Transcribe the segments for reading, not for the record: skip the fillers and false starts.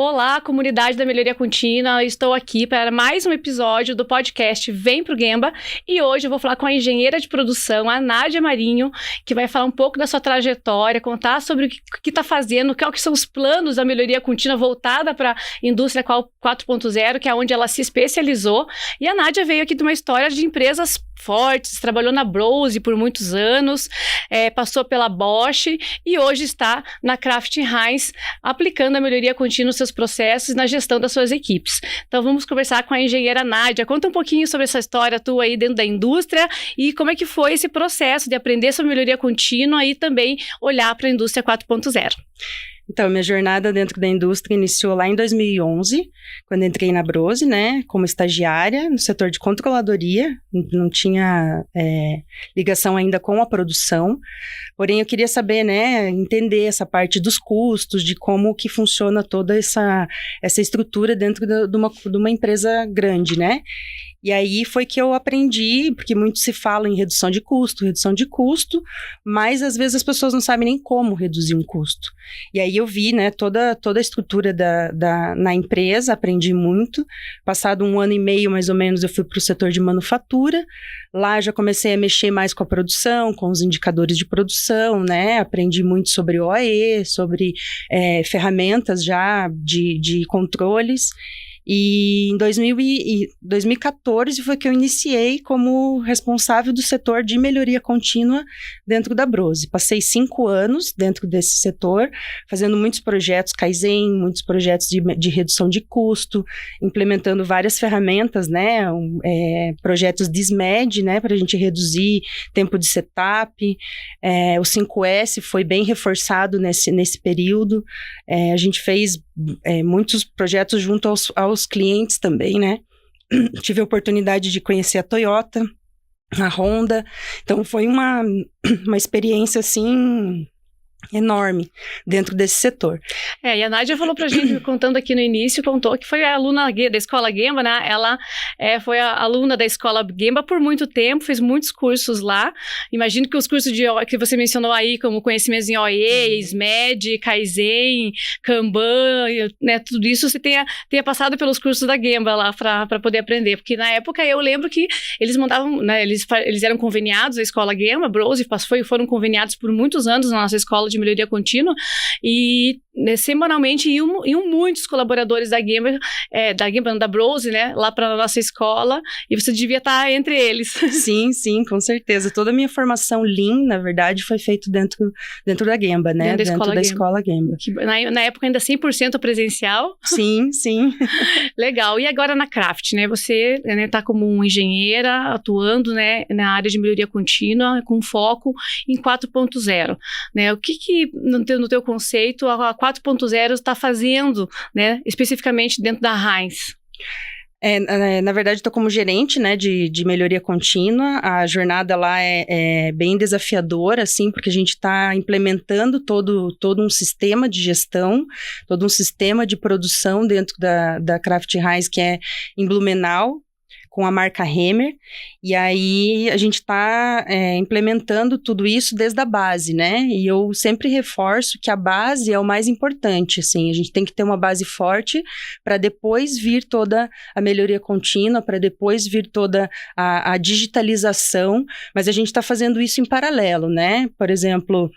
Olá, comunidade da Melhoria Contínua, estou aqui para mais um episódio do podcast Vem Pro Gemba e hoje eu vou falar com a engenheira de produção, a Nádia Marinho, que vai falar um pouco da sua trajetória, contar sobre o que está fazendo, quais são os planos da Melhoria Contínua voltada para a indústria 4.0, que é onde ela se especializou. E a Nádia veio aqui de uma história de empresas fortes, trabalhou na Brose por muitos anos, passou pela Bosch e hoje está na Kraft Heinz, aplicando a melhoria contínua nos seus processos e na gestão das suas equipes. Então vamos conversar com a engenheira Nádia. Conta um pouquinho sobre essa história tua aí dentro da indústria e como é que foi esse processo de aprender sobre melhoria contínua e também olhar para a indústria 4.0. Então, minha jornada dentro da indústria iniciou lá em 2011, quando entrei na Brose, né, como estagiária no setor de controladoria, não tinha ligação ainda com a produção, porém eu queria saber, né, entender essa parte dos custos, de como que funciona toda essa estrutura dentro de uma empresa grande, né. E aí foi que eu aprendi, porque muito se fala em redução de custo, mas às vezes as pessoas não sabem nem como reduzir um custo. E aí eu vi, né, toda a estrutura na empresa, aprendi muito. Passado 1 ano e meio, mais ou menos, eu fui para o setor de manufatura. Lá já comecei a mexer mais com a produção, com os indicadores de produção, né, aprendi muito sobre OAE, sobre ferramentas já de controles. E em 2014 foi que eu iniciei como responsável do setor de melhoria contínua dentro da Brose. Passei 5 anos dentro desse setor, fazendo muitos projetos Kaizen, muitos projetos de redução de custo, implementando várias ferramentas, né, projetos de SMED, né, para a gente reduzir tempo de setup. O 5S foi bem reforçado nesse período. A gente fez muitos projetos junto aos clientes também, né? Tive a oportunidade de conhecer a Toyota, a Honda, então foi uma experiência, assim, enorme dentro desse setor. E a Nádia falou pra gente, contando aqui no início, contou que foi a aluna da escola Gemba, né? Ela foi a aluna da escola Gemba por muito tempo, fez muitos cursos lá. Imagino que os cursos que você mencionou aí, como conhecimentos em OE, SMED, Kaizen, Kanban, né? Tudo isso você tenha passado pelos cursos da Gemba lá para poder aprender. Porque na época eu lembro que eles mandavam, né? Eles eram conveniados, a escola Gemba, Brose, foram conveniados por muitos anos na nossa escola de melhoria contínua e semanalmente iam muitos colaboradores da Gemba, da Brose, né, lá para a nossa escola, e você devia estar entre eles. Sim, com certeza. Toda a minha formação Lean, na verdade, foi feita dentro da Gemba, né? Dentro da escola Gemba. Na época ainda 100% presencial. Sim. Legal. E agora na Kraft, né? Você está como uma engenheira atuando, né, na área de melhoria contínua, com foco em 4.0. Né? O que no teu conceito a 4.0 está fazendo, né, especificamente dentro da Heinz? Na verdade, estou como gerente, né, de melhoria contínua. A jornada lá é bem desafiadora, assim, porque a gente está implementando todo um sistema de gestão, todo um sistema de produção dentro da Kraft Heinz, que é em Blumenau, com a marca Hemmer, e aí a gente está implementando tudo isso desde a base, né, e eu sempre reforço que a base é o mais importante, assim, a gente tem que ter uma base forte para depois vir toda a melhoria contínua, para depois vir toda a digitalização, mas a gente está fazendo isso em paralelo, né, por exemplo,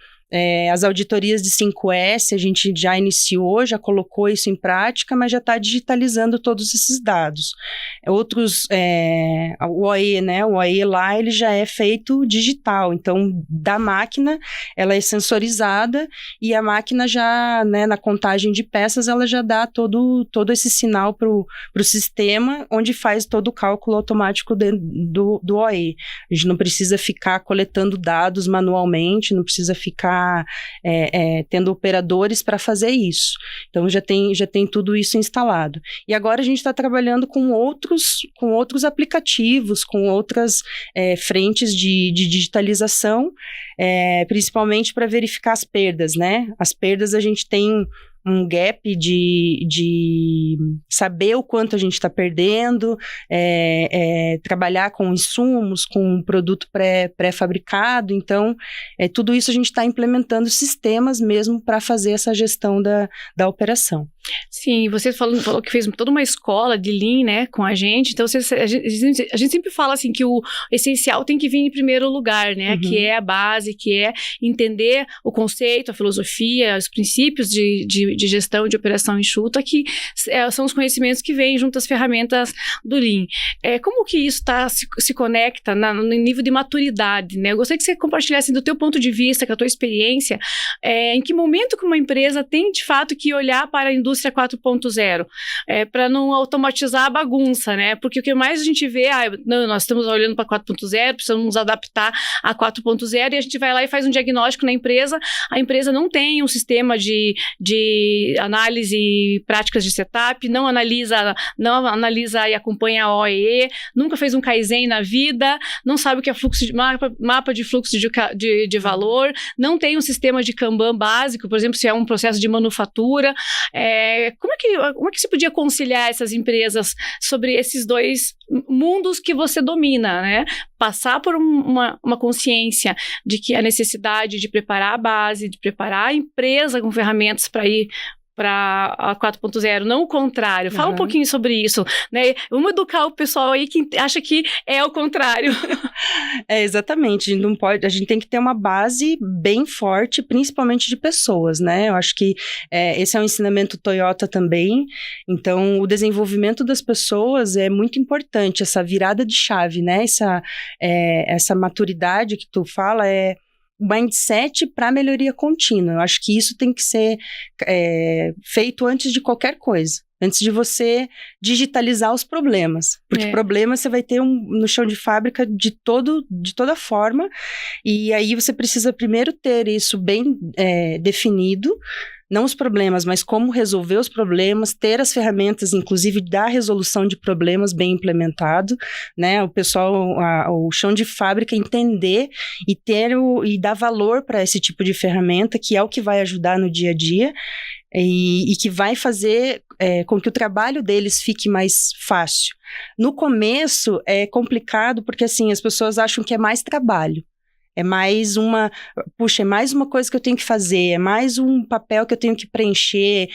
as auditorias de 5S, a gente já iniciou, já colocou isso em prática, mas já está digitalizando todos esses dados. O OE, né, o OE lá, ele já é feito digital, então, da máquina, ela é sensorizada e a máquina já, né, na contagem de peças, ela já dá todo esse sinal para o sistema, onde faz todo o cálculo automático do OE. A gente não precisa ficar coletando dados manualmente, não precisa ficar tendo operadores para fazer isso. Então, já tem tudo isso instalado. E agora a gente está trabalhando com outros aplicativos, com outras frentes de digitalização, principalmente para verificar as perdas, né? As perdas a gente tem um gap de saber o quanto a gente está perdendo, trabalhar com insumos, com um produto pré-fabricado. Então, tudo isso a gente está implementando sistemas mesmo para fazer essa gestão da operação. Sim, você falou que fez toda uma escola de Lean, né, com a gente. Então, a gente sempre fala assim que o essencial tem que vir em primeiro lugar, né, que é a base, que é entender o conceito, a filosofia, os princípios de gestão, de operação enxuta, que são os conhecimentos que vêm junto às ferramentas do Lean. Como que isso se conecta no nível de maturidade, né? Eu gostaria que você compartilhasse do teu ponto de vista, com a tua experiência, em que momento que uma empresa tem, de fato, que olhar para a indústria 4.0, para não automatizar a bagunça, né? Porque o que mais a gente vê, nós estamos olhando para 4.0, precisamos nos adaptar a 4.0 e a gente vai lá e faz um diagnóstico na empresa, a empresa não tem um sistema de análise e práticas de setup, não analisa e acompanha a OEE, nunca fez um Kaizen na vida, não sabe o que é mapa de fluxo de valor, não tem um sistema de Kanban básico, por exemplo, se é um processo de manufatura. Como é que se podia conciliar essas empresas sobre esses dois mundos que você domina, né? Passar por uma consciência de que a necessidade de preparar a base, de preparar a empresa com ferramentas para ir para a 4.0, não o contrário. Fala um pouquinho sobre isso, né? Vamos educar o pessoal aí que acha que é o contrário. Exatamente. A gente tem que ter uma base bem forte, principalmente de pessoas, né? Eu acho que esse é um ensinamento Toyota também. Então, o desenvolvimento das pessoas é muito importante, essa virada de chave, né? Essa maturidade que tu fala mindset para melhoria contínua. Eu acho que isso tem que ser feito antes de qualquer coisa. Antes de você digitalizar os problemas. Porque problemas você vai ter no chão de fábrica de toda forma. E aí você precisa primeiro ter isso bem definido. Não os problemas, mas como resolver os problemas, ter as ferramentas, inclusive da resolução de problemas bem implementado, né? O pessoal, o chão de fábrica entender e dar valor para esse tipo de ferramenta, que é o que vai ajudar no dia a dia e que vai fazer com que o trabalho deles fique mais fácil. No começo é complicado porque assim, as pessoas acham que é mais trabalho. É mais uma coisa que eu tenho que fazer, é mais um papel que eu tenho que preencher,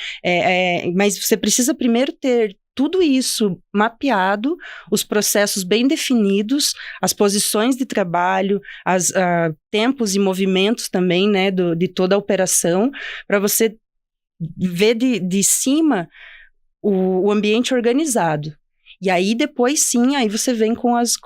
mas você precisa primeiro ter tudo isso mapeado, os processos bem definidos, as posições de trabalho, tempos e movimentos também, né, de toda a operação, para você ver de cima o ambiente organizado. E aí, depois sim, aí você vem com as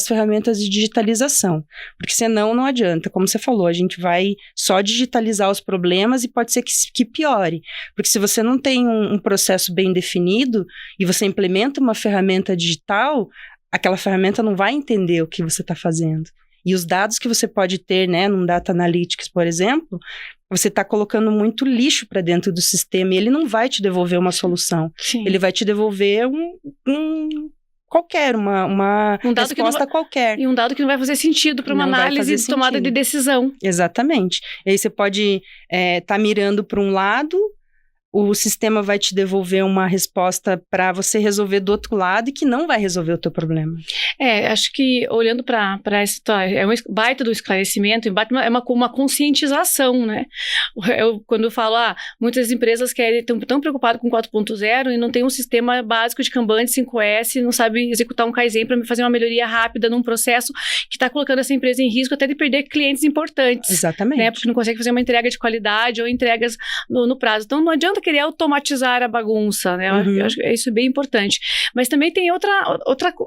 ferramentas de digitalização. Porque senão não adianta. Como você falou, a gente vai só digitalizar os problemas e pode ser que piore. Porque se você não tem um processo bem definido e você implementa uma ferramenta digital, aquela ferramenta não vai entender o que você está fazendo. E os dados que você pode ter, né, num Data Analytics, por exemplo, você está colocando muito lixo para dentro do sistema e ele não vai te devolver uma solução. Sim. Ele vai te devolver uma resposta qualquer. E um dado que não vai fazer sentido para uma análise de tomada de decisão. Exatamente. E aí você pode estar mirando para um lado, o sistema vai te devolver uma resposta para você resolver do outro lado e que não vai resolver o teu problema. Acho que olhando para essa é um baita do esclarecimento, é uma conscientização, né? Quando eu falo, muitas empresas estão tão preocupadas com 4.0 e não tem um sistema básico de Kanban de 5S, não sabe executar um Kaizen para fazer uma melhoria rápida num processo que está colocando essa empresa em risco até de perder clientes importantes. Exatamente. Né? Porque não consegue fazer uma entrega de qualidade ou entregas no prazo. Então não adianta querer automatizar a bagunça, né? Eu acho que isso é bem importante. Mas também tem outra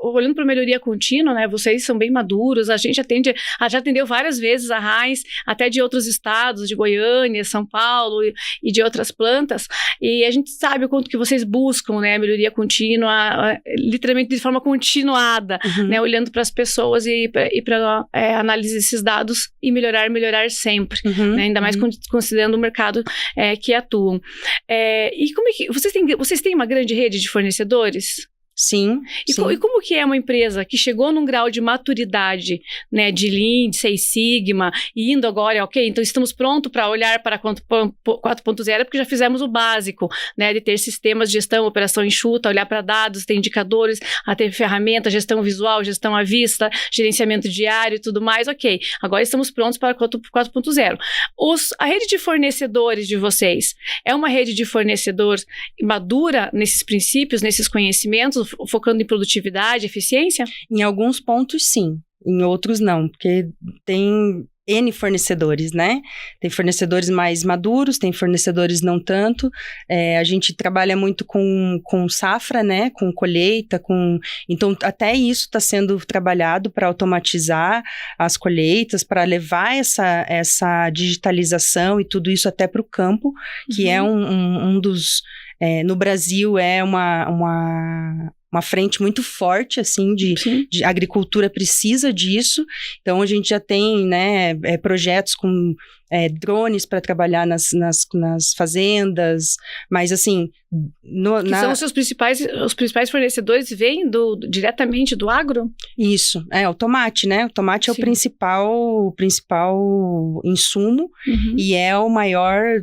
olhando para a melhoria contínua, né? Vocês são bem maduros, a gente já atendeu várias vezes a Heinz, até de outros estados, de Goiânia, São Paulo e de outras plantas, e a gente sabe o quanto que vocês buscam, né? A melhoria contínua, literalmente de forma continuada, né? Olhando para as pessoas e para analisar esses dados e melhorar sempre, né? Ainda mais considerando o mercado que atuam. E como é que vocês têm uma grande rede de fornecedores? Sim, E, sim. e como que é uma empresa que chegou num grau de maturidade, né, de Lean, de Six Sigma, e indo agora, ok, então estamos prontos para olhar para 4.0, porque já fizemos o básico, né, de ter sistemas de gestão, operação enxuta, olhar para dados, ter indicadores, a ter ferramenta, gestão visual, gestão à vista, gerenciamento diário e tudo mais, ok. Agora estamos prontos para 4.0. A rede de fornecedores de vocês é uma rede de fornecedores madura nesses princípios, nesses conhecimentos, focando em produtividade, eficiência? Em alguns pontos, sim. Em outros, não. Porque tem N fornecedores, né? Tem fornecedores mais maduros, tem fornecedores não tanto. A gente trabalha muito com safra, né? Com colheita, Então, até isso está sendo trabalhado para automatizar as colheitas, para levar essa digitalização e tudo isso até para o campo, que é um dos... no Brasil é uma frente muito forte, assim, de agricultura precisa disso. Então, a gente já tem, né, projetos com drones para trabalhar nas fazendas, mas, assim... são os principais fornecedores, vêm diretamente do agro? Isso, o tomate, né? O tomate é o principal insumo e é o maior,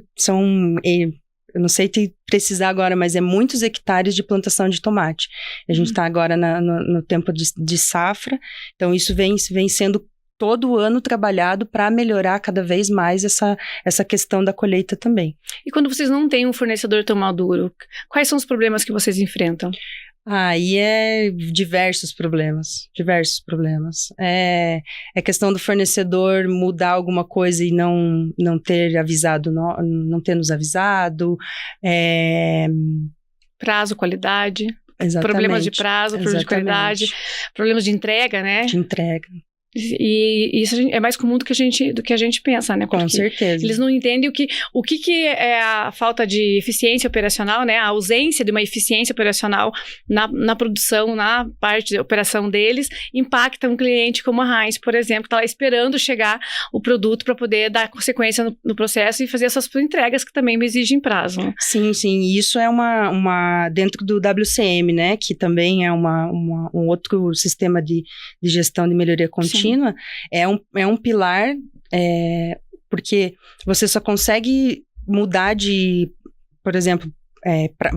eu não sei te precisar agora, mas é muitos hectares de plantação de tomate. A gente está agora no tempo de safra, então isso vem sendo todo ano trabalhado para melhorar cada vez mais essa questão da colheita também. E quando vocês não têm um fornecedor tão maduro, quais são os problemas que vocês enfrentam? Aí é diversos problemas. É questão do fornecedor mudar alguma coisa e não ter avisado, não ter nos avisado. Prazo, qualidade. Exatamente. Problemas de prazo, problemas de qualidade, problemas de entrega, né? De entrega. E isso é mais comum do que a gente pensa, né? Porque com certeza. Eles não entendem o que é a falta de eficiência operacional, né? A ausência de uma eficiência operacional na produção, na parte de operação deles, impacta um cliente como a Heinz, por exemplo, que está lá esperando chegar o produto para poder dar consequência no processo e fazer essas entregas que também exigem prazo. Né? Sim. Isso é uma dentro do WCM, né? Que também é um outro sistema de gestão de melhoria contínua. É um pilar, porque você só consegue mudar por exemplo,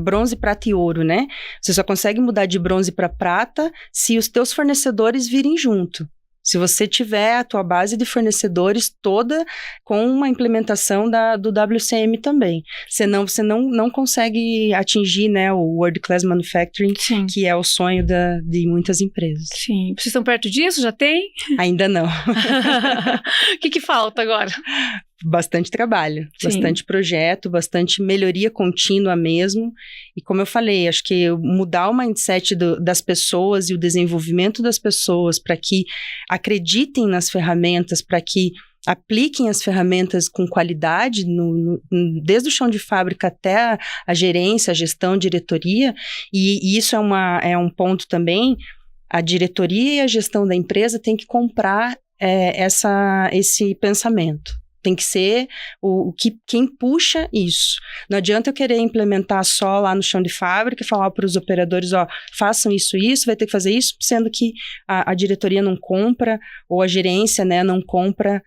bronze, prata e ouro, né? Você só consegue mudar de bronze para prata se os teus fornecedores virem junto. Se você tiver a tua base de fornecedores toda com uma implementação do WCM também. Senão você não consegue atingir, né, o World Class Manufacturing, Sim. que é o sonho de muitas empresas. Sim. Vocês estão perto disso? Já tem? Ainda não. O que falta agora? Bastante trabalho, Sim. bastante projeto, bastante melhoria contínua mesmo. E como eu falei, acho que mudar o mindset das pessoas e o desenvolvimento das pessoas para que acreditem nas ferramentas, para que apliquem as ferramentas com qualidade, desde o chão de fábrica até a gerência, a gestão, a diretoria. E isso é um ponto também, a diretoria e a gestão da empresa tem que comprar esse pensamento. Tem que ser quem puxa isso. Não adianta eu querer implementar só lá no chão de fábrica e falar para os operadores, façam isso, vai ter que fazer isso, sendo que a diretoria não compra, ou a gerência, né, não compra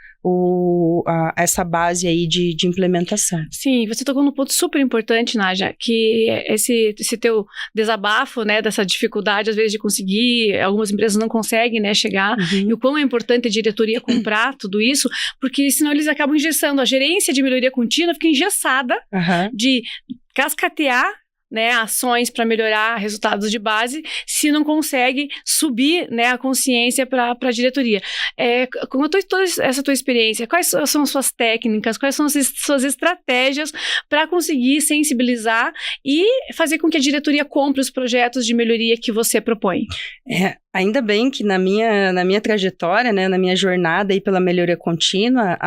essa base aí de implementação. Sim, você tocou num ponto super importante, Nádia, que esse teu desabafo, né, dessa dificuldade, às vezes, de conseguir, algumas empresas não conseguem, né, chegar, e o quão é importante a diretoria comprar tudo isso, porque senão eles acabam engessando. A gerência de melhoria contínua fica engessada de cascatear, né, ações para melhorar resultados de base, se não consegue subir, né, a consciência para a diretoria. Com toda essa tua experiência, quais são as suas técnicas, quais são as suas estratégias para conseguir sensibilizar e fazer com que a diretoria compre os projetos de melhoria que você propõe? Ainda bem que na minha trajetória, né, na minha jornada aí pela melhoria contínua,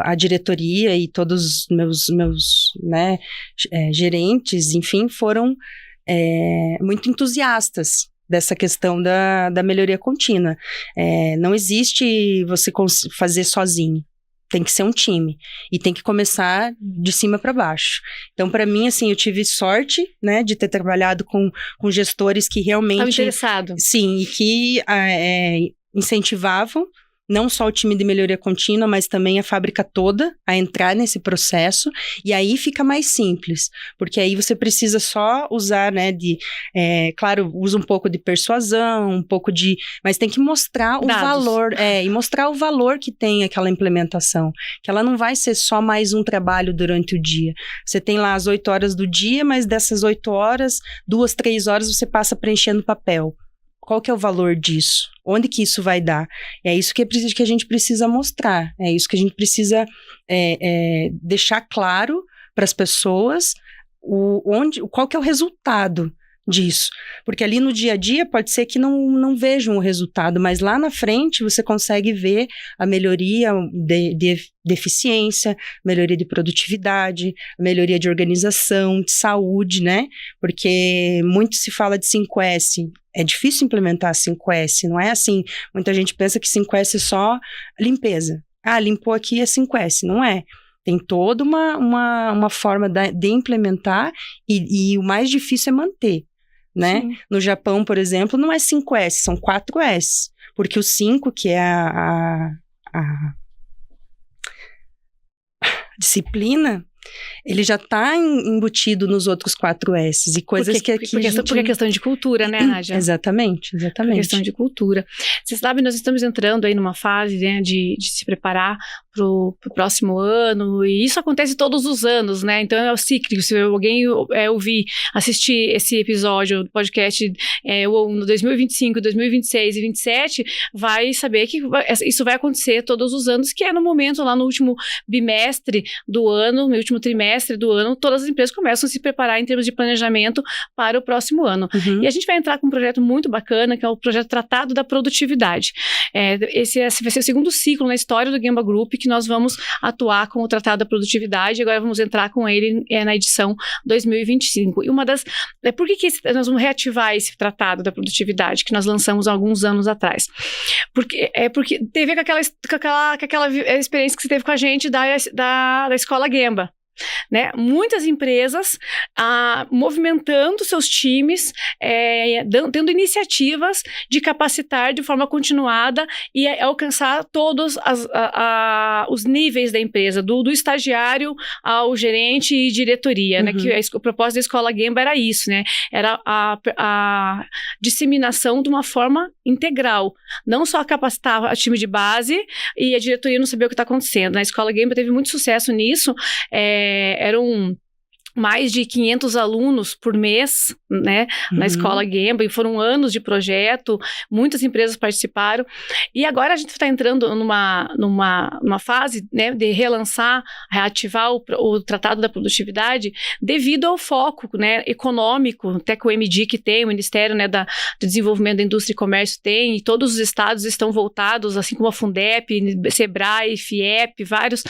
a diretoria e todos os meus né, gerentes, enfim, foram muito entusiastas dessa questão da melhoria contínua. Não existe você fazer sozinho. Tem que ser um time. E tem que começar de cima para baixo. Então, para mim, assim, eu tive sorte, né, de ter trabalhado com gestores que realmente... Estava interessado. Sim, e que incentivavam não só o time de melhoria contínua, mas também a fábrica toda a entrar nesse processo. E aí fica mais simples, porque aí você precisa só usar, né, claro, usa um pouco de persuasão, um pouco de... Mas tem que mostrar o valor, e mostrar o valor que tem aquela implementação, que ela não vai ser só mais um trabalho durante o dia. Você tem lá as 8 horas do dia, mas dessas 8 horas, 2, 3 horas você passa preenchendo papel. Qual que é o valor disso? Onde que isso vai dar? É isso que a gente precisa mostrar. É isso que a gente precisa deixar claro para as pessoas qual que é o resultado disso. Porque ali no dia a dia pode ser que não vejam o resultado, mas lá na frente você consegue ver a melhoria de eficiência, melhoria de produtividade, melhoria de organização, de saúde, né? Porque muito se fala de 5S. É difícil implementar 5S, não é assim. Muita gente pensa que 5S é só limpeza. Limpou aqui é 5S. Não é. Tem toda uma forma de implementar e o mais difícil é manter, né? Sim. No Japão, por exemplo, não é 5S, são 4S. Porque o 5, que é a disciplina, ele já está embutido nos outros 4S e coisas que aqui... Porque é questão de cultura, né, Nádia? Exatamente. Por questão de cultura. Você sabe, nós estamos entrando aí numa fase, né, de se preparar para o próximo ano, e isso acontece todos os anos, né? Então é o cíclico. Se alguém assistir esse episódio do podcast no 2025, 2026 e 2027, vai saber que isso vai acontecer todos os anos, que é no momento lá no último bimestre do ano, no último trimestre do ano, todas as empresas começam a se preparar em termos de planejamento para o próximo ano. Uhum. E a gente vai entrar com um projeto muito bacana, que é o projeto Tratado da Produtividade. Esse vai ser o segundo ciclo na história do Gemba Group que nós vamos atuar com o Tratado da Produtividade, e agora vamos entrar com ele na edição 2025. E por que nós vamos reativar esse Tratado da Produtividade, que nós lançamos há alguns anos atrás? Porque teve com aquela experiência que você teve com a gente da Escola Gemba. Né? Muitas empresas movimentando seus times, tendo iniciativas de capacitar de forma continuada e alcançar todos os níveis da empresa, do estagiário ao gerente e diretoria, uhum. né? Que o propósito da Escola Gemba era isso, né? Era a disseminação de uma forma integral, não só capacitar o time de base e a diretoria não saber o que está acontecendo. A Escola Gemba teve muito sucesso nisso, eram mais de 500 alunos por mês, né, na Escola Gemba, e foram anos de projeto, muitas empresas participaram, e agora a gente está entrando numa fase, né, de reativar o Tratado da Produtividade devido ao foco, né, econômico, até que o MDIC tem, o Ministério, né, do Desenvolvimento da Indústria e Comércio tem, e todos os estados estão voltados, assim como a Fundep, Sebrae, FIEP, vários,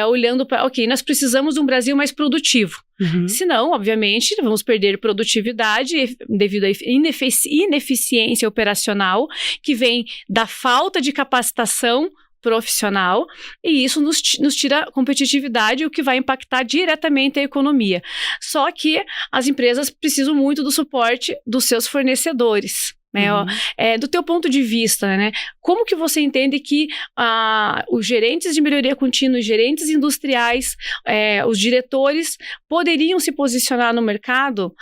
olhando para, ok, nós precisamos de um Brasil mais produtivo. Uhum. Senão, obviamente, vamos perder produtividade devido à ineficiência operacional que vem da falta de capacitação profissional, e isso nos tira competitividade, o que vai impactar diretamente a economia. Só que as empresas precisam muito do suporte dos seus fornecedores. Né, uhum. Do teu ponto de vista, né, como que você entende que os gerentes de melhoria contínua, os gerentes industriais, os diretores poderiam se posicionar no mercado,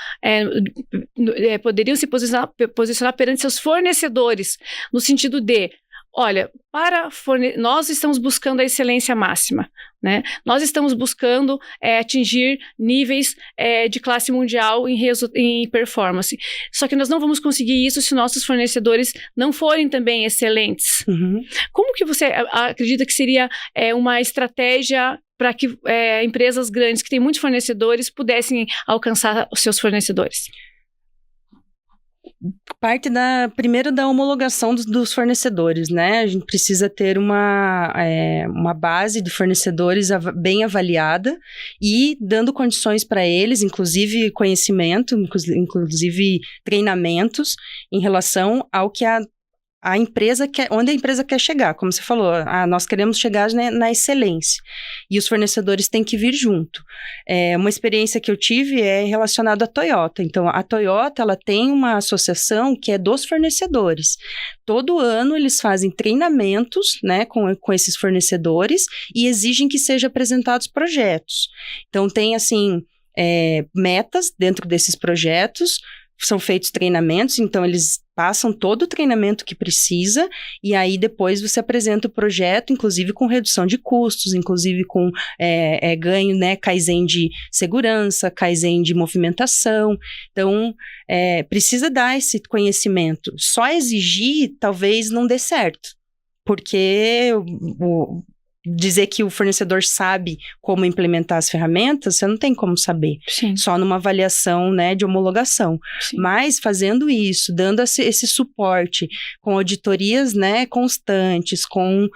poderiam se posicionar perante seus fornecedores, no sentido de, olha, nós estamos buscando a excelência máxima, né? Nós estamos buscando atingir níveis de classe mundial em performance. Só que nós não vamos conseguir isso se nossos fornecedores não forem também excelentes. Uhum. Como que você acredita que seria uma estratégia para que empresas grandes que têm muitos fornecedores pudessem alcançar os seus fornecedores? Parte primeiro da homologação dos fornecedores, né? A gente precisa ter uma base de fornecedores bem avaliada e dando condições para eles, inclusive conhecimento, inclusive treinamentos em relação ao que a onde a empresa quer chegar, como você falou, nós queremos chegar, né, na excelência, e os fornecedores têm que vir junto. Uma experiência que eu tive é relacionada à Toyota. Então, a Toyota, ela tem uma associação que é dos fornecedores. Todo ano eles fazem treinamentos, né, com esses fornecedores e exigem que sejam apresentados projetos. Então, tem, assim, metas dentro desses projetos, são feitos treinamentos, então eles passam todo o treinamento que precisa e aí depois você apresenta o projeto, inclusive com redução de custos, inclusive com ganho, né, Kaizen de segurança, Kaizen de movimentação. Então, precisa dar esse conhecimento. Só exigir talvez não dê certo, porque dizer que o fornecedor sabe como implementar as ferramentas, você não tem como saber. Sim. Só numa avaliação, né, de homologação. Sim. Mas fazendo isso, dando esse suporte com auditorias, né, constantes, com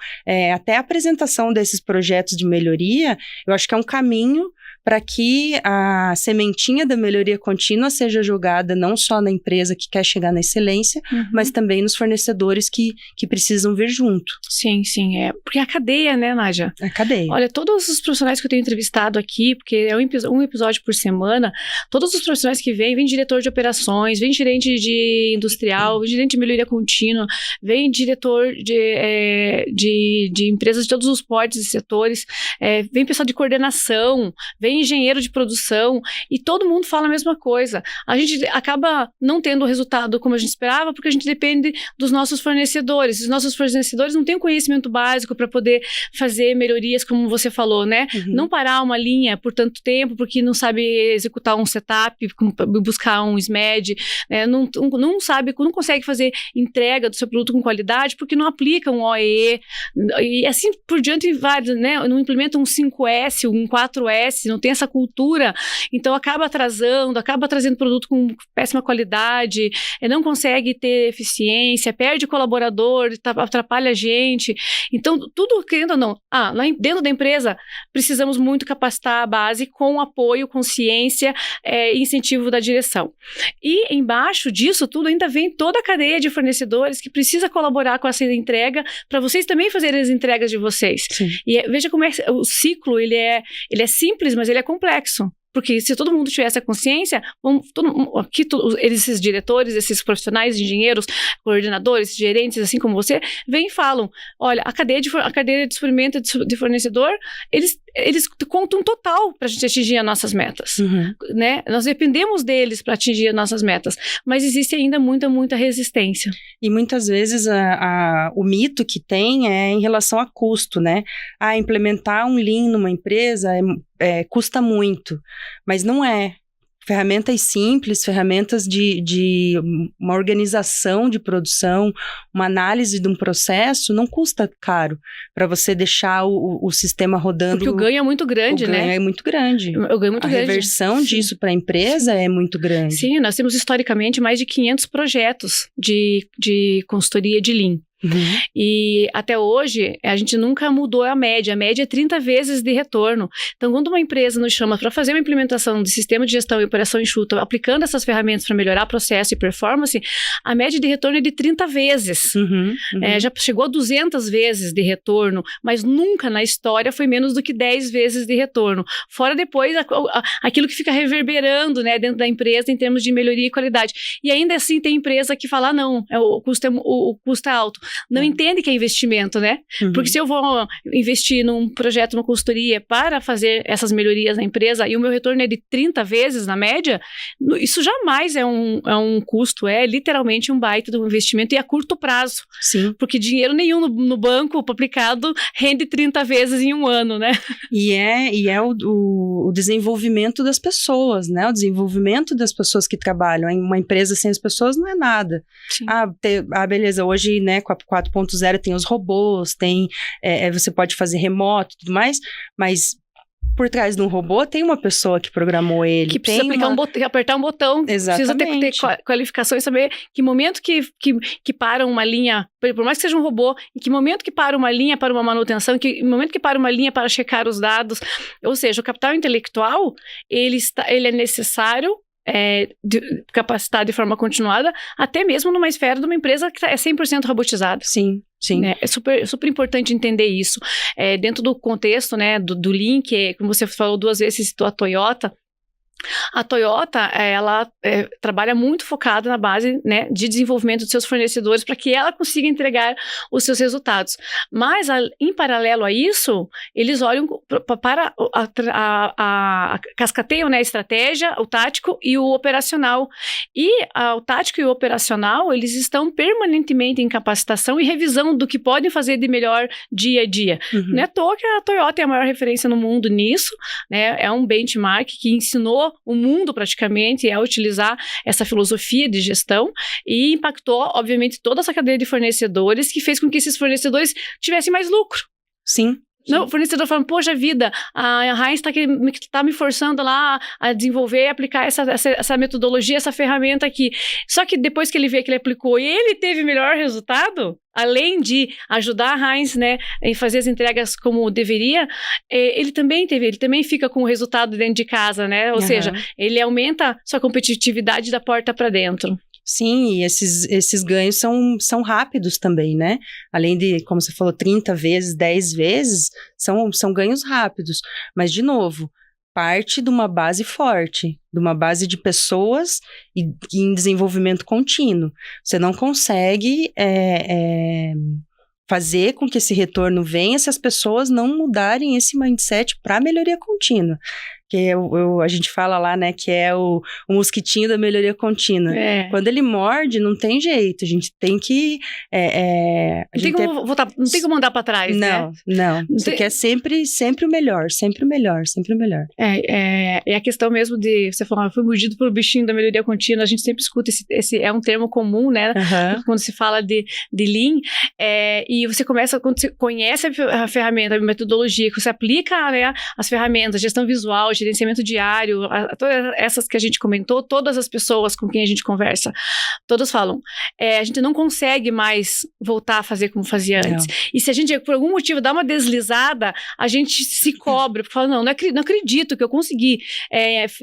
até a apresentação desses projetos de melhoria, eu acho que é um caminho para que a sementinha da melhoria contínua seja jogada não só na empresa que quer chegar na excelência, mas também nos fornecedores que precisam vir junto. Sim, sim. Porque é a cadeia, né, Nádia? É a cadeia. Olha, todos os profissionais que eu tenho entrevistado aqui, porque é um episódio por semana, todos os profissionais que vem diretor de operações, vem gerente de industrial, vem gerente de melhoria contínua, vem diretor de empresas de todos os portes e setores, vem pessoal de coordenação, vem engenheiro de produção, e todo mundo fala a mesma coisa. A gente acaba não tendo o resultado como a gente esperava, porque a gente depende dos nossos fornecedores. Os nossos fornecedores não têm o conhecimento básico para poder fazer melhorias, como você falou, né? Não parar uma linha por tanto tempo, porque não sabe executar um setup, buscar um SMED, não sabe, não consegue fazer entrega do seu produto com qualidade, porque não aplica um OEE, e assim por diante, vários, né? Não implementa um 5S, um 4S, não tem essa cultura, então acaba trazendo produto com péssima qualidade, não consegue ter eficiência, perde colaborador, atrapalha a gente. Então, tudo, querendo ou não, lá dentro da empresa, precisamos muito capacitar a base com apoio, consciência e incentivo da direção. E embaixo disso tudo ainda vem toda a cadeia de fornecedores que precisa colaborar com essa entrega para vocês também fazerem as entregas de vocês. Sim. E veja como o ciclo, ele é simples, mas ele é complexo. Porque se todo mundo tivesse a consciência, esses diretores, esses profissionais, engenheiros, coordenadores, gerentes, assim como você, vêm e falam, olha, a cadeia de suprimento de fornecedor, eles contam total para a gente atingir as nossas metas, né? Nós dependemos deles para atingir as nossas metas, mas existe ainda muita resistência. E muitas vezes o mito que tem é em relação a custo, né? Implementar um Lean numa empresa custa muito, mas não é. Ferramentas simples, ferramentas de uma organização de produção, uma análise de um processo, não custa caro para você deixar o sistema rodando. Porque o ganho é muito grande, né? O ganho é muito grande. O ganho é muito grande. A reversão disso para a empresa é muito grande. Sim, nós temos historicamente mais de 500 projetos de consultoria de Lean. E até hoje, a gente nunca mudou a média é 30 vezes de retorno. Então, quando uma empresa nos chama para fazer uma implementação de sistema de gestão e operação enxuta, aplicando essas ferramentas para melhorar processo e performance, a média de retorno é de 30 vezes. Já chegou a 200 vezes de retorno, mas nunca na história foi menos do que 10 vezes de retorno. Fora depois aquilo que fica reverberando, né, dentro da empresa em termos de melhoria e qualidade. E ainda assim tem empresa que fala, não, o custo é alto. Não entende que é investimento, né? Porque se eu vou investir num projeto, numa consultoria para fazer essas melhorias na empresa e o meu retorno é de 30 vezes na média, isso jamais é um custo, é literalmente um baita de um investimento e a curto prazo. Sim. Porque dinheiro nenhum no banco aplicado rende 30 vezes em um ano, né? E é o desenvolvimento das pessoas, né? O desenvolvimento das pessoas que trabalham. Uma empresa sem as pessoas não é nada. Sim. Beleza, hoje, né, com a 4.0 tem os robôs, você pode fazer remoto e tudo mais, mas por trás de um robô tem uma pessoa que programou ele. Que precisa apertar um botão. Exatamente. Precisa ter qualificação e saber que momento que para uma linha, por mais que seja um robô, em que momento que para uma linha para uma manutenção, em que momento que para uma linha para checar os dados. Ou seja, o capital intelectual, ele é necessário capacitada de forma continuada, até mesmo numa esfera de uma empresa que é 100% robotizada. Sim, sim. É super, super importante entender isso. Dentro do contexto, né, do Link, como você falou 2 vezes, citou a Toyota. A Toyota, ela trabalha muito focada na base, né, de desenvolvimento dos seus fornecedores para que ela consiga entregar os seus resultados. Mas, em paralelo a isso, eles olham para cascateiam, né, a estratégia, o tático e o operacional. E o tático e o operacional, eles estão permanentemente em capacitação e revisão do que podem fazer de melhor dia a dia. Uhum. Não é à toa que a Toyota é a maior referência no mundo nisso, né, é um benchmark que ensinou o mundo praticamente a utilizar essa filosofia de gestão e impactou, obviamente, toda essa cadeia de fornecedores que fez com que esses fornecedores tivessem mais lucro. Sim. Não, o fornecedor falando, poxa vida, a Heinz tá me forçando lá a desenvolver e aplicar essa metodologia, essa ferramenta aqui. Só que depois que ele vê que ele aplicou e ele teve melhor resultado, além de ajudar a Heinz, né, em fazer as entregas como deveria, ele também fica com o resultado dentro de casa, né? Ou seja, ele aumenta sua competitividade da porta para dentro. Sim, e esses ganhos são rápidos também, né? Além de, como você falou, 30 vezes, 10 vezes, são ganhos rápidos. Mas, de novo, parte de uma base forte, de uma base de pessoas e em desenvolvimento contínuo. Você não consegue fazer com que esse retorno venha se as pessoas não mudarem esse mindset para melhoria contínua. Que a gente fala lá, né, que é o mosquitinho da melhoria contínua. Quando ele morde, não tem jeito, a gente tem que... não tem como andar para trás, não, né? Não, você quer sempre o melhor, sempre o melhor, sempre o melhor. É a questão mesmo de, você falou, fui mordido pelo bichinho da melhoria contínua, a gente sempre escuta esse é um termo comum, né, quando se fala de Lean, e você começa, quando você conhece a ferramenta, a metodologia, que você aplica, né, as ferramentas, gestão visual, gerenciamento diário, todas essas que a gente comentou, todas as pessoas com quem a gente conversa, todas falam, a gente não consegue mais voltar a fazer como fazia antes. Não. E se a gente, por algum motivo, dá uma deslizada, a gente se cobra, porque fala, não acredito que eu consegui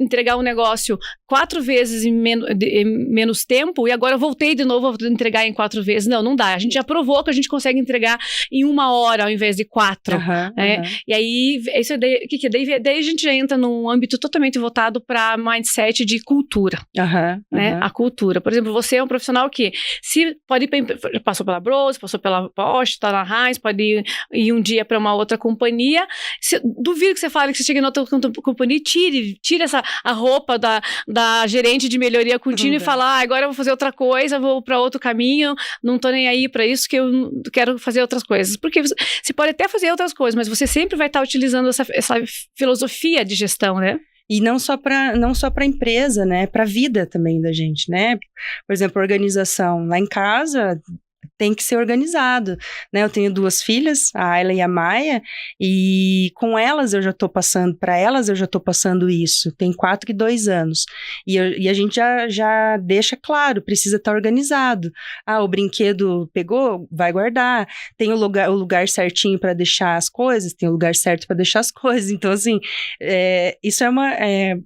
entregar um negócio 4 vezes em menos tempo e agora eu voltei de novo a entregar em 4 vezes. Não dá. A gente já provou que a gente consegue entregar em 1 hora ao invés de 4. E aí, isso daí a gente já entra num âmbito totalmente voltado para mindset de cultura. Né? A cultura. Por exemplo, você é um profissional que passou pela Brose, passou pela Bosch, está na Heinz, pode ir um dia para uma outra companhia. Duvido que você fale que você chega em outra companhia e tire a roupa da gerente de melhoria contínua e fala, agora eu vou fazer outra coisa, vou para outro caminho, não tô nem aí para isso, que eu quero fazer outras coisas. Porque você pode até fazer outras coisas, mas você sempre vai estar utilizando essa filosofia de gestão, né? E não só para a empresa, né? Para a vida também da gente, né? Por exemplo, organização. Lá em casa tem que ser organizado, né? Eu tenho 2 filhas, a Ayla e a Maia, e com elas eu já tô passando isso. Tem 4 e 2 anos. E a gente já deixa claro, precisa estar organizado. O brinquedo pegou, vai guardar. Tem o lugar certinho para deixar as coisas, tem o lugar certo para deixar as coisas. Então, assim, isso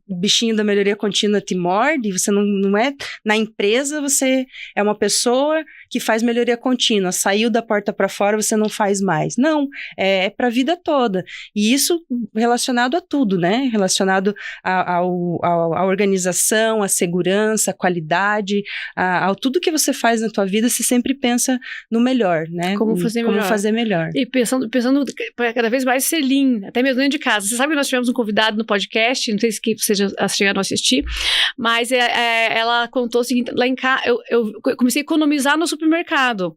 o bichinho da melhoria contínua te morde, você não é... Na empresa, você é uma pessoa que faz melhoria contínua, saiu da porta para fora, você não faz mais. Não, é para a vida toda. E isso relacionado a tudo, né? Relacionado à organização, à segurança, à qualidade, a tudo que você faz na tua vida, você sempre pensa no melhor, né? Como fazer melhor. E pensando cada vez mais ser lean, até mesmo dentro de casa. Você sabe que nós tivemos um convidado no podcast, não sei se vocês já chegaram a assistir, mas ela contou o seguinte, lá em casa, eu comecei a economizar no supermercado.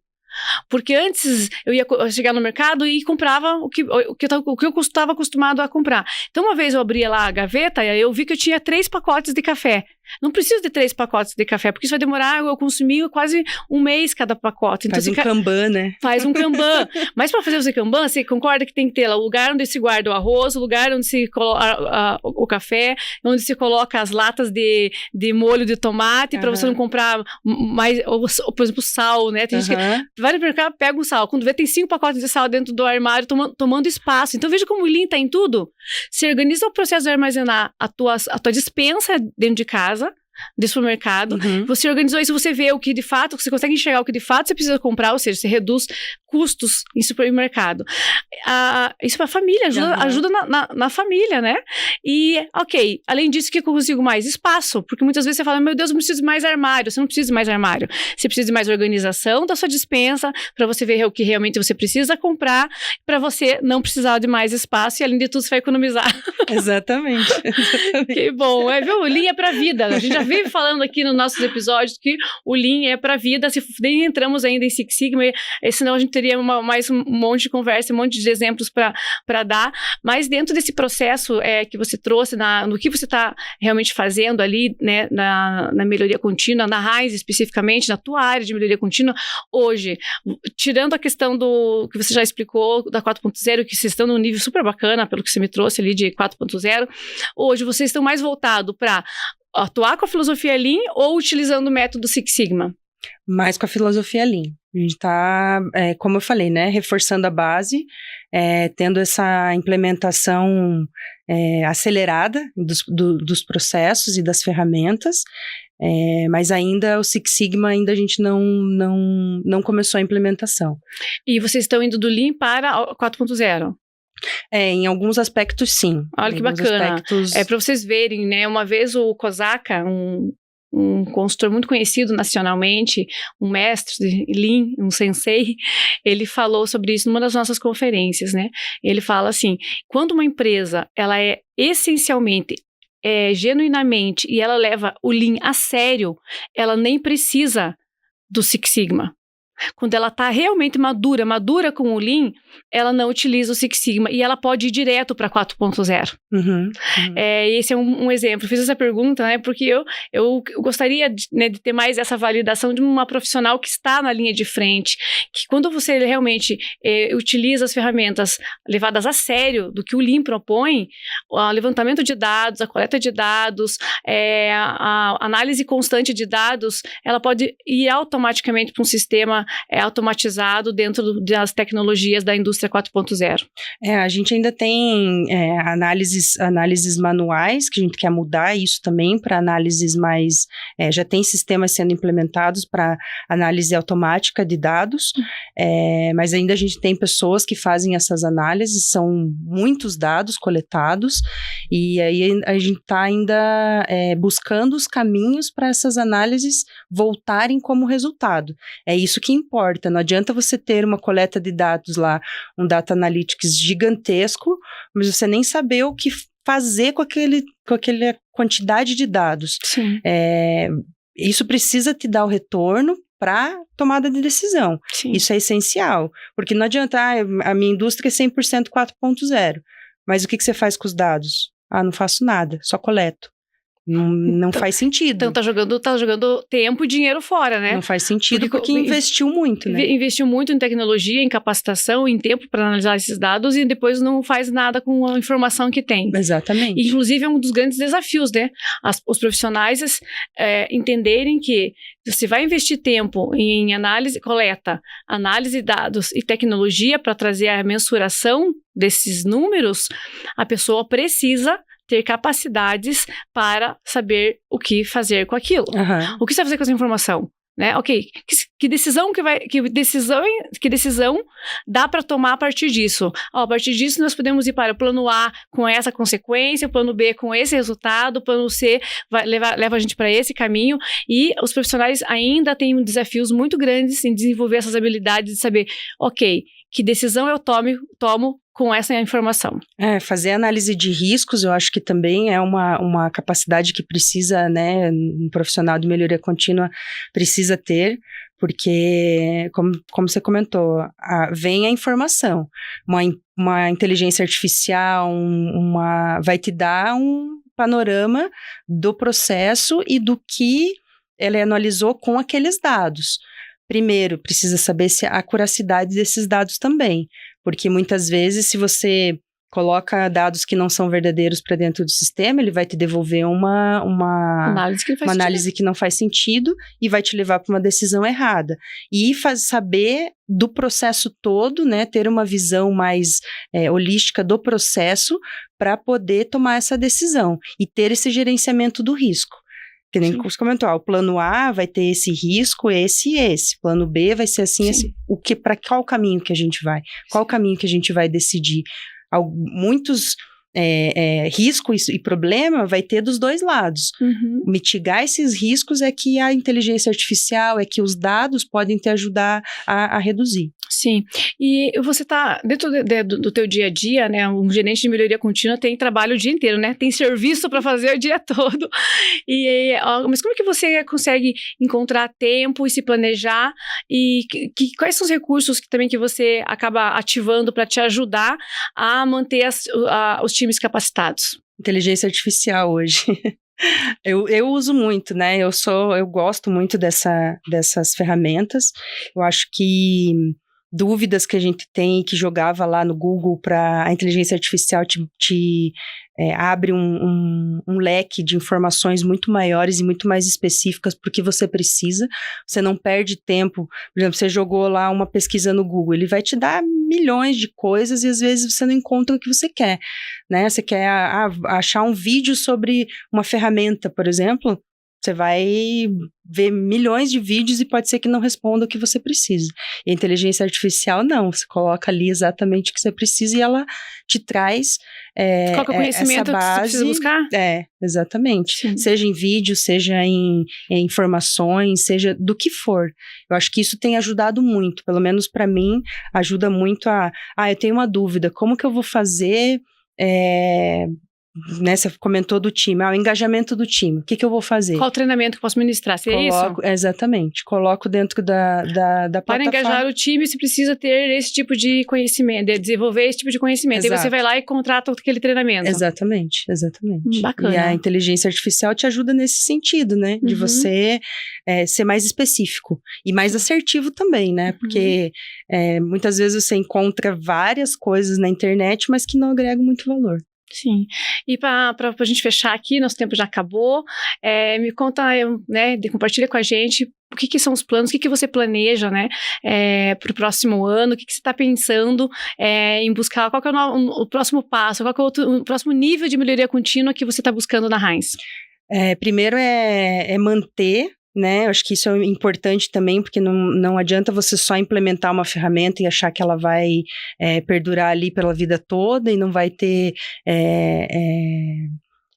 Porque antes eu ia chegar no mercado e comprava o que eu estava acostumado a comprar. Então, uma vez eu abria lá a gaveta e eu vi que eu tinha 3 pacotes de café. Não preciso de 3 pacotes de café, porque isso vai demorar, eu consumi quase 1 mês cada pacote. Então, faz um Kanban, né? Faz um Kanban. Mas para fazer o Kanban, você concorda que tem que ter lá o lugar onde se guarda o arroz, o lugar onde se coloca o café, onde se coloca as latas de molho de tomate, para você não comprar mais, ou, por exemplo, sal, né? Tem gente que vai no mercado, pega o sal. Quando vê, tem 5 pacotes de sal dentro do armário tomando espaço. Então, veja como o Lean tá em tudo. Você organiza o processo de armazenar a tua despensa dentro de casa, de supermercado. Você organizou isso, você vê o que de fato, você consegue enxergar o que de fato você precisa comprar, ou seja, você reduz custos em supermercado. Isso para a família, ajuda na família, né? E, ok, além disso, o que eu consigo mais? Espaço, porque muitas vezes você fala, meu Deus, eu preciso de mais armário. Você não precisa de mais armário. Você precisa de mais organização da sua despensa, para você ver o que realmente você precisa comprar, para você não precisar de mais espaço, e além de tudo, você vai economizar. Exatamente. Que bom, viu? O Lean é para vida. A gente já vive falando aqui nos nossos episódios que o Lean é para vida. Se nem entramos ainda em Six Sigma, senão a gente teria mais um monte de conversa, um monte de exemplos para dar. Mas dentro desse processo que você trouxe, no que você está realmente fazendo ali, né, na melhoria contínua, na Heinz especificamente, na tua área de melhoria contínua, hoje, tirando a questão do que você já explicou, da 4.0, que vocês estão num nível super bacana, pelo que você me trouxe ali de 4.0, hoje vocês estão mais voltados para atuar com a filosofia Lean ou utilizando o método Six Sigma? Mais com a filosofia Lean. A gente está, como eu falei, né, reforçando a base, tendo essa implementação acelerada dos processos e das ferramentas, mas ainda o Six Sigma, ainda a gente não começou a implementação. E vocês estão indo do Lean para 4.0? Em alguns aspectos, sim. Olha que bacana. Para vocês verem, né? Uma vez o Kosaka, um consultor muito conhecido nacionalmente, um mestre de Lean, um sensei, ele falou sobre isso numa das nossas conferências, né? Ele fala assim, quando uma empresa, ela é essencialmente, genuinamente, e ela leva o Lean a sério, ela nem precisa do Six Sigma. Quando ela está realmente madura com o Lean, ela não utiliza o Six Sigma e ela pode ir direto para 4.0. Esse é um exemplo. Eu fiz essa pergunta, né, porque eu gostaria de ter mais essa validação de uma profissional que está na linha de frente, que quando você realmente utiliza as ferramentas levadas a sério do que o Lean propõe, o levantamento de dados, a coleta de dados, a análise constante de dados, ela pode ir automaticamente para um sistema automatizado dentro das tecnologias da indústria 4.0. A gente ainda tem análises manuais, que a gente quer mudar isso também para análises mais... já tem sistemas sendo implementados para análise automática de dados, mas ainda a gente tem pessoas que fazem essas análises, são muitos dados coletados, e aí a gente está ainda buscando os caminhos para essas análises voltarem como resultado. É isso que importa, não adianta você ter uma coleta de dados lá, um data analytics gigantesco, mas você nem saber o que fazer com aquela quantidade de dados. Sim. Isso precisa te dar o retorno para tomada de decisão. Sim. Isso é essencial, porque não adianta, a minha indústria é 100% 4.0, mas o que você faz com os dados? Não faço nada, só coleto. Não faz sentido. Então tá jogando tempo e dinheiro fora, né? Não faz sentido porque investiu muito, né? Investiu muito em tecnologia, em capacitação, em tempo para analisar esses dados e depois não faz nada com a informação que tem. Exatamente. E, inclusive é um dos grandes desafios, né? Os profissionais entenderem que você vai investir tempo em coleta, análise de dados e tecnologia para trazer a mensuração desses números, a pessoa precisa ter capacidades para saber o que fazer com aquilo. O que você vai fazer com essa informação? Né? Ok, que decisão dá para tomar a partir disso? A partir disso nós podemos ir para o plano A com essa consequência, o plano B com esse resultado, o plano C leva a gente para esse caminho, e os profissionais ainda têm desafios muito grandes em desenvolver essas habilidades de saber, ok, que decisão eu tomo com essa informação. Fazer análise de riscos, eu acho que também é uma capacidade que precisa, né, um profissional de melhoria contínua precisa ter, porque, como você comentou, vem a informação, uma inteligência artificial, vai te dar um panorama do processo e do que ela analisou com aqueles dados. Primeiro, precisa saber se a acuracidade desses dados também, porque muitas vezes, se você coloca dados que não são verdadeiros para dentro do sistema, ele vai te devolver uma análise que não faz sentido e vai te levar para uma decisão errada. E saber do processo todo, né, ter uma visão mais holística do processo para poder tomar essa decisão e ter esse gerenciamento do risco. Que nem você comentou, o plano A vai ter esse risco, esse e esse. Plano B vai ser assim, assim. Para qual caminho que a gente vai? Qual caminho que a gente vai decidir? Muitos riscos e problema vai ter dos dois lados. Mitigar esses riscos é que a inteligência artificial, é que os dados podem te ajudar a reduzir. Sim, e você está dentro do teu dia a dia, né, um gerente de melhoria contínua tem trabalho o dia inteiro, né, tem serviço para fazer o dia todo, mas como é que você consegue encontrar tempo e se planejar, e quais são os recursos que você acaba ativando para te ajudar a manter os times capacitados? Inteligência artificial hoje. Eu uso muito, né? Eu gosto muito dessas ferramentas. Eu acho que dúvidas que a gente tem, que jogava lá no Google para a inteligência artificial te abre um leque de informações muito maiores e muito mais específicas para o que você precisa. Você não perde tempo. Por exemplo, você jogou lá uma pesquisa no Google, ele vai te dar milhões de coisas e às vezes você não encontra o que você quer, né? Você quer achar um vídeo sobre uma ferramenta, por exemplo, você vai ver milhões de vídeos e pode ser que não responda o que você precisa. E a inteligência artificial, não. Você coloca ali exatamente o que você precisa e ela te traz qual que é o conhecimento essa base. Que você precisa buscar? Exatamente. Sim. Seja em vídeo, seja em informações, seja do que for. Eu acho que isso tem ajudado muito. Pelo menos para mim, ajuda muito eu tenho uma dúvida. Como que eu vou fazer... Né, você comentou do time, o engajamento do time, o que eu vou fazer? Qual treinamento que eu posso ministrar? Seria isso? Exatamente, coloco dentro da plataforma. Para engajar o time, você precisa ter esse tipo de conhecimento, desenvolver esse tipo de conhecimento. Exato. Aí você vai lá e contrata aquele treinamento. Exatamente. Bacana. E a inteligência artificial te ajuda nesse sentido, né, de você ser mais específico e mais assertivo também, né, porque muitas vezes você encontra várias coisas na internet, mas que não agregam muito valor. Sim, e para a gente fechar aqui, nosso tempo já acabou, me conta, né, compartilha com a gente o que são os planos, o que você planeja, né, para o próximo ano, o que você está pensando em buscar, qual que é o próximo passo, qual que é o próximo nível de melhoria contínua que você está buscando na Heinz? Primeiro é manter, né? Eu acho que isso é importante também, porque não adianta você só implementar uma ferramenta e achar que ela vai perdurar ali pela vida toda e não vai ter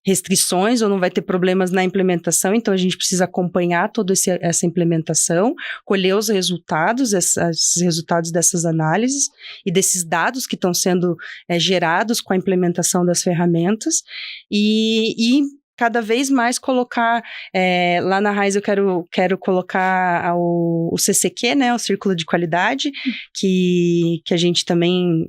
restrições ou não vai ter problemas na implementação. Então, a gente precisa acompanhar toda essa implementação, colher os resultados, esses resultados dessas análises e desses dados que estão sendo gerados com a implementação das ferramentas e cada vez mais colocar, lá na Heinz eu quero colocar o CCQ, né, o Círculo de Qualidade, que a gente também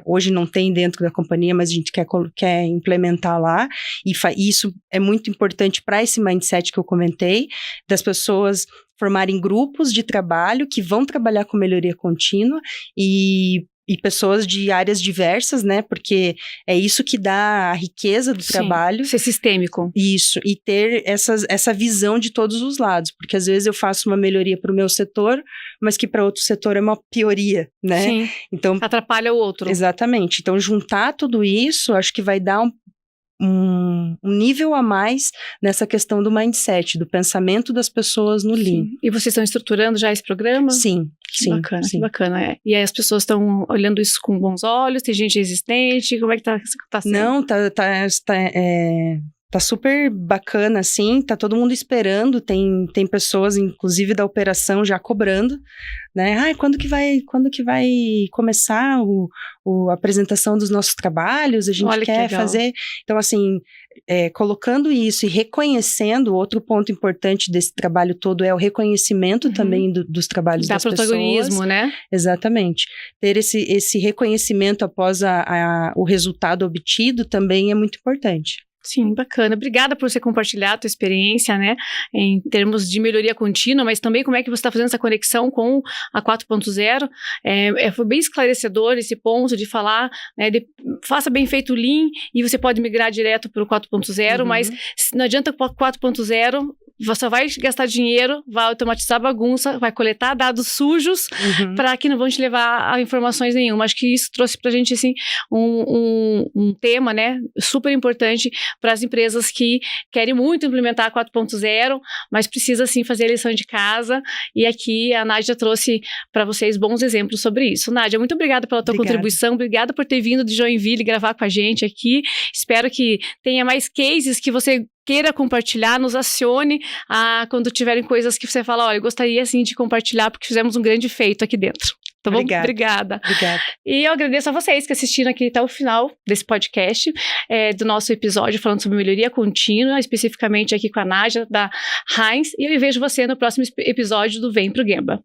hoje não tem dentro da companhia, mas a gente quer implementar lá, e isso é muito importante para esse mindset que eu comentei, das pessoas formarem grupos de trabalho que vão trabalhar com melhoria contínua e pessoas de áreas diversas, né, porque é isso que dá a riqueza do trabalho. Ser sistêmico. Isso, e ter essa visão de todos os lados, porque às vezes eu faço uma melhoria para o meu setor, mas que para outro setor é uma pioria, né? Sim, então atrapalha o outro. Exatamente, então juntar tudo isso, acho que vai dar um nível a mais nessa questão do mindset, do pensamento das pessoas no Lean. E vocês estão estruturando já esse programa? Sim. Bacana, sim. Que bacana. E aí as pessoas estão olhando isso com bons olhos, tem gente resistente, como é que tá sendo? Não, tá super bacana, assim, tá todo mundo esperando, tem pessoas, inclusive da operação, já cobrando, né? Quando que vai começar a apresentação dos nossos trabalhos? A gente quer fazer... Então, assim, colocando isso e reconhecendo, outro ponto importante desse trabalho todo é o reconhecimento também dos trabalhos das pessoas. Dá protagonismo, né? Exatamente. Ter esse reconhecimento após o resultado obtido também é muito importante. Sim, bacana. Obrigada por você compartilhar a tua experiência, né, em termos de melhoria contínua, mas também como é que você está fazendo essa conexão com a 4.0. Foi bem esclarecedor esse ponto de falar, né, faça bem feito o Lean e você pode migrar direto para o 4.0, mas não adianta o 4.0 você vai gastar dinheiro, vai automatizar a bagunça, vai coletar dados sujos para que não vão te levar a informações nenhuma. Acho que isso trouxe pra gente, assim, um tema, né, super importante para as empresas que querem muito implementar a 4.0, mas precisa, assim, fazer a lição de casa. E aqui a Nádia trouxe para vocês bons exemplos sobre isso. Nádia, muito obrigada pela tua contribuição, obrigada por ter vindo de Joinville gravar com a gente aqui. Espero que tenha mais cases que você queira compartilhar, nos acione quando tiverem coisas que você fala, olha, eu gostaria sim de compartilhar porque fizemos um grande feito aqui dentro. Tá bom? Obrigada. E eu agradeço a vocês que assistiram aqui até o final desse podcast, do nosso episódio falando sobre melhoria contínua, especificamente aqui com a Nádia da Heinz, e eu vejo você no próximo episódio do Vem pro Gemba.